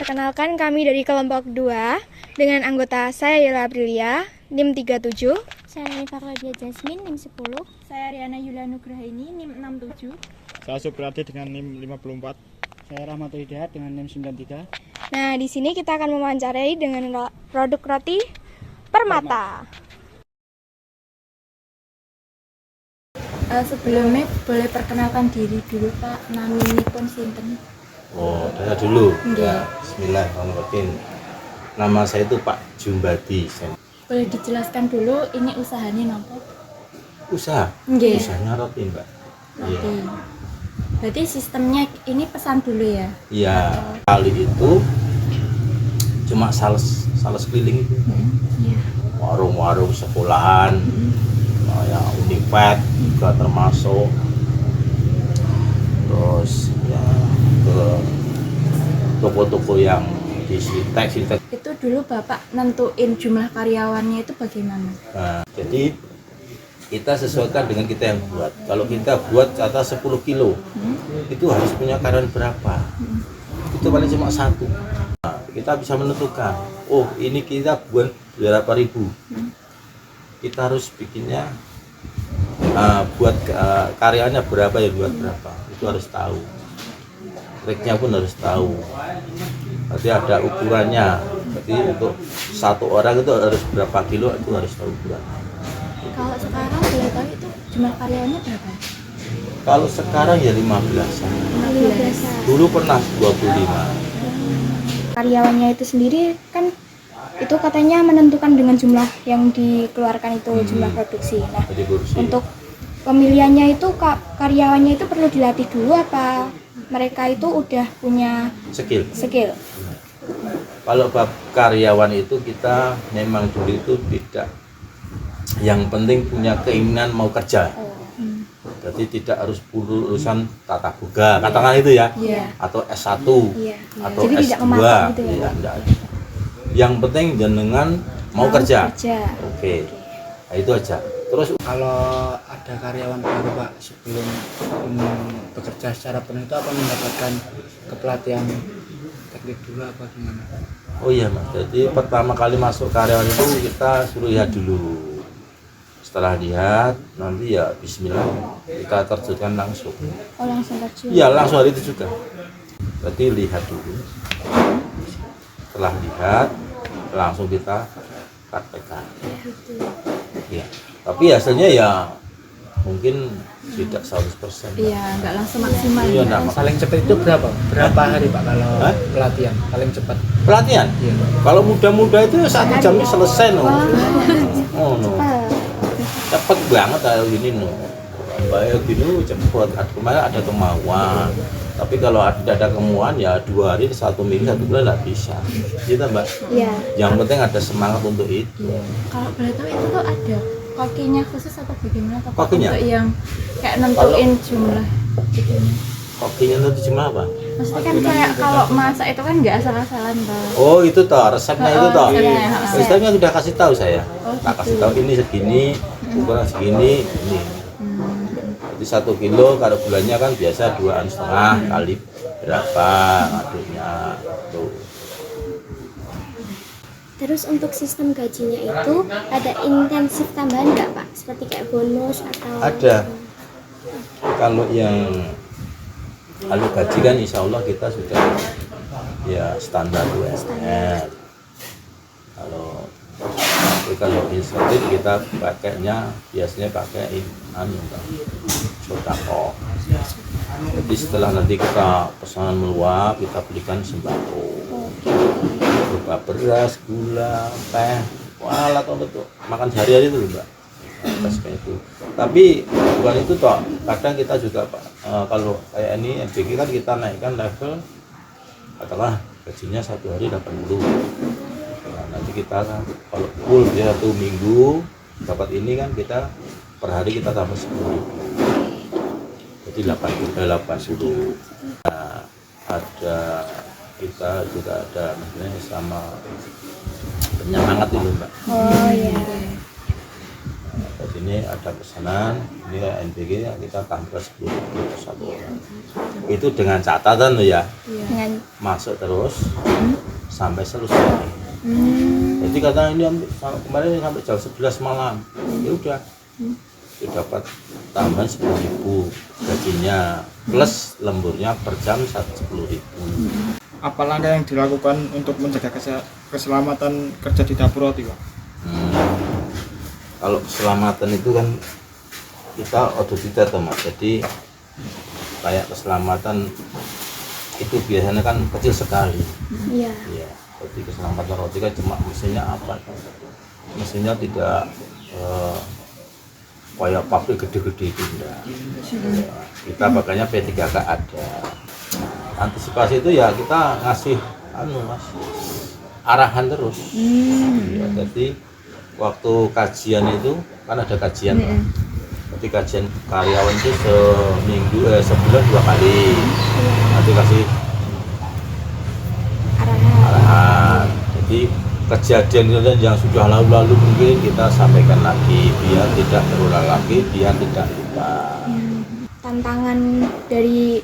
Perkenalkan kami dari kelompok 2 dengan anggota saya Yela Aprilia, NIM 37. Saya Hanifah Claudia Jasmine, NIM 10. Saya Riana Yulia Nugraini, NIM 67. Saya Supriyadi dengan NIM 54. Saya Rahmatul Hidayat dengan NIM 93. Nah, di sini kita akan mewawancarai dengan produk roti Permata. Sebelumnya boleh perkenalkan diri dulu Pak, naminipun sinten? Oh, saya dulu. Iya. Ya, bismillahirrahmanirrahim. Nama saya itu Pak Jumbadi. Boleh dijelaskan dulu ini usahanya napa? Usaha. Nggih. Usahanya roti, Mbak. Iya. Roti. Berarti sistemnya ini pesan dulu ya? Iya. Kali itu cuma sales keliling itu. Iya. Warung-warung sekolahan, ya Uniped juga termasuk. Terus ya ke toko-toko yang di Sintek. Itu dulu Bapak nentuin jumlah karyawannya itu bagaimana? Nah, jadi kita sesuaikan dengan kita yang buat. Kalau kita buat kata 10 kilo, itu harus punya karyawan berapa? Itu paling cuma satu. Nah, kita bisa menentukan, oh ini kita buat berapa ribu. Kita harus bikinnya buat karyawannya berapa ya, buat berapa. Itu harus tahu. Triknya pun harus tahu. Berarti ada ukurannya. Berarti untuk satu orang itu harus berapa kilo, itu harus tahu ukurannya. Kalau sekarang boleh tahu itu jumlah karyawannya berapa? Kalau sekarang ya 15-an. 15. Dulu pernah 25. Karyawannya itu sendiri kan itu katanya menentukan dengan jumlah yang dikeluarkan itu jumlah produksi. Nah, Jadi kursi. untuk pemilihannya itu karyawannya itu perlu dilatih dulu apa mereka itu udah punya skill. skill? Kalau bab karyawan itu kita memang dulu itu tidak, yang penting punya keinginan mau kerja. Jadi tidak harus urusan tata boga, katakan itu ya. Iya. Atau S1 Iya. atau Jadi S2. tidak mematok gitu ya, Iya, Pak? enggak. Yang penting jenengan mau kerja. Oke. Nah, itu aja. Terus Kalau ada karyawan baru Pak sebelum bekerja secara penuh itu apa mendapatkan kepelatihan teknik dulu apa gimana? oh iya Mas, jadi pertama kali masuk karyawan itu kita suruh lihat dulu. Setelah lihat, nanti ya bismillah kita terjunkan langsung. Oh, langsung terjun. Iya, langsung hari itu juga. Berarti lihat dulu. Setelah lihat, langsung kita praktekkan. Iya. Tapi hasilnya ya mungkin tidak 100%. Iya, nggak langsung maksimal. Iya, ya. enggak Paling cepat itu berapa? Berapa hari Pak kalau Hah? pelatihan paling cepat? Pelatihan. Iya. Kalau muda-muda itu 1 jam selesai no. Oh no. Cepet banget kayak gini no. Bayar gini cepet. Kemarin ada kemauan. Tapi kalau tidak ada kemauan ya 2 hari, 1 minggu, 1 bulan nggak bisa. Gitu Mbak. Iya. Yang penting ada semangat untuk itu. Kalau boleh tahu itu tuh ada kokinya khusus atau bagaimana? Atau Kokinya? untuk yang kayak nentuin jumlah gitu. Kokinya itu cuma apa? Maksudnya kan kayak kalau masak itu kan nggak asal-asalan Pak. Oh itu toh resepnya itu toh. Resepnya, Resepnya sudah kasih tahu saya. Oh, Tak kasih gitu. tahu ini segini, ukuran segini, ini. Jadi 1 kilo kalau bulannya kan biasa 2,5 kali berapa aduknya tuh. Terus untuk sistem gajinya itu ada intensif tambahan nggak Pak? Seperti kayak bonus atau? Ada. Kalau yang kalau gaji kan insya Allah kita sudah ya standar UMR. Kalau insentif kita pakainya biasanya pakai sodako. Jadi setelah nanti kita pesanan meluap, kita belikan sembako berupa beras, gula, teh, alat untuk makan sehari-hari itu Mbak. Atas kayak itu. Tapi bukan itu toh. Kadang kita juga kalau kayak ini MBG kan kita naikkan level, katakanlah gajinya 1 hari 80. Nah, nanti kita kan kalau full dia 1 minggu dapat ini kan kita per hari kita tambah 10. Jadi 80. Nah, ada kita juga ada maksudnya sama penyemangat itu Mbak. Oh iya. Jadi ini ini ada pesanan, ini kayak NBG kita tambah 10.000 per satu orang. Itu dengan catatan loh ya, Dengan masuk terus sampai selesai. Jadi katanya ini kemarin sampai jam 11 malam, ya udah, itu dapat tambahan 10.000 gajinya plus lemburnya per jam 10.000. Apa langkah yang dilakukan untuk menjaga keselamatan kerja di dapur roti, Pak? Kalau keselamatan itu kan kita otodidak Mas, jadi kayak keselamatan itu biasanya kan kecil sekali. Iya. Ya, jadi keselamatan roti kan cuma mesinnya apa? Mesinnya tidak kayak pabrik gede-gede itu enggak. Ya, kita makanya P3K ada. Antisipasi itu ya kita ngasih Mas, arahan terus. Ya, jadi waktu kajian itu kan ada kajian. Jadi kajian karyawan itu sebulan 2 kali. Nanti kasih arahan. Jadi kejadian yang sudah lalu mungkin kita sampaikan lagi biar tidak terulang lagi, biar tidak lupa. tantangan dari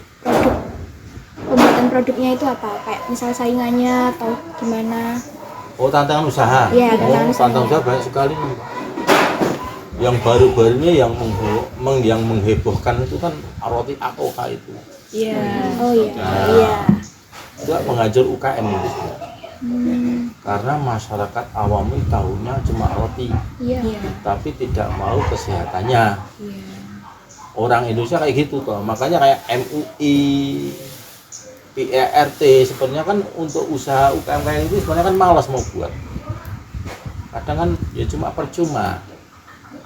pembuatan produknya itu apa? Kayak misal saingannya atau gimana? Oh, tantangan usaha. Iya, tantangan usaha. Tantangan usaha banyak sekali. Yang baru-baru ini yang menghebohkan itu kan roti AOK itu. Iya. Oh iya. Nah, Iya. juga mengajar UKM itu. Karena masyarakat awam itu tahunya cuma roti, Iya. tapi tidak mau kesehatannya. Orang Indonesia kayak gitu toh, makanya kayak MUI, PERT sebenarnya kan untuk usaha UKM kayak itu sebenarnya kan malas mau buat. Kadang kan ya cuma percuma.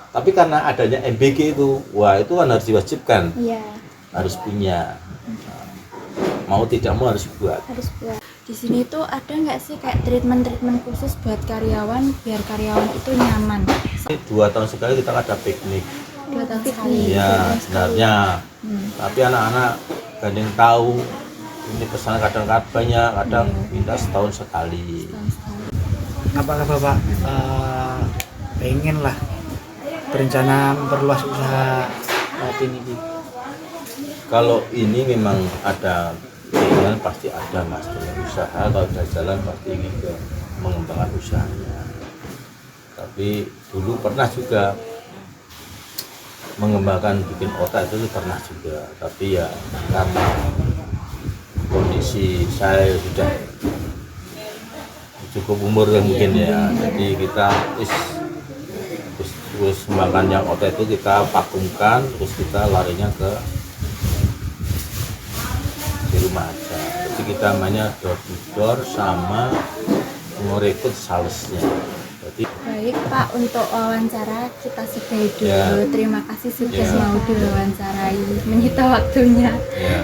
Tapi karena adanya MBG itu, wah itu kan harus diwajibkan, Iya. harus punya. Mau tidak mau harus buat. Harus buat. Di sini tuh ada nggak sih kayak treatment khusus buat karyawan biar karyawan itu nyaman? 2 tahun sekali kita ada piknik. 2 tahun sekali. Ya sebenarnya. Tapi anak-anak gandeng tahu ini pesanan kadang-kadang banyak, kadang minta setahun sekali. Apakah Bapak pengen lah berencana memperluas usaha roti ini? Kalau ini memang ada keinginan pasti ada Mas, dengan usaha kalau udah jalan pasti ingin mengembangkan usahanya. Tapi dulu pernah juga mengembangkan bikin otak itu pernah juga, tapi ya karena kondisi saya sudah cukup umur mungkin ya, jadi kita terus kembangkan yang otak itu kita vakumkan, terus kita larinya ke di rumah aja. Jadi kita mainnya door to door sama merekrut salesnya. Jadi Baik Pak, untuk wawancara kita sudahi dulu. Ya. Terima kasih sudah Ya. mau diwawancarai, menyita waktunya. ya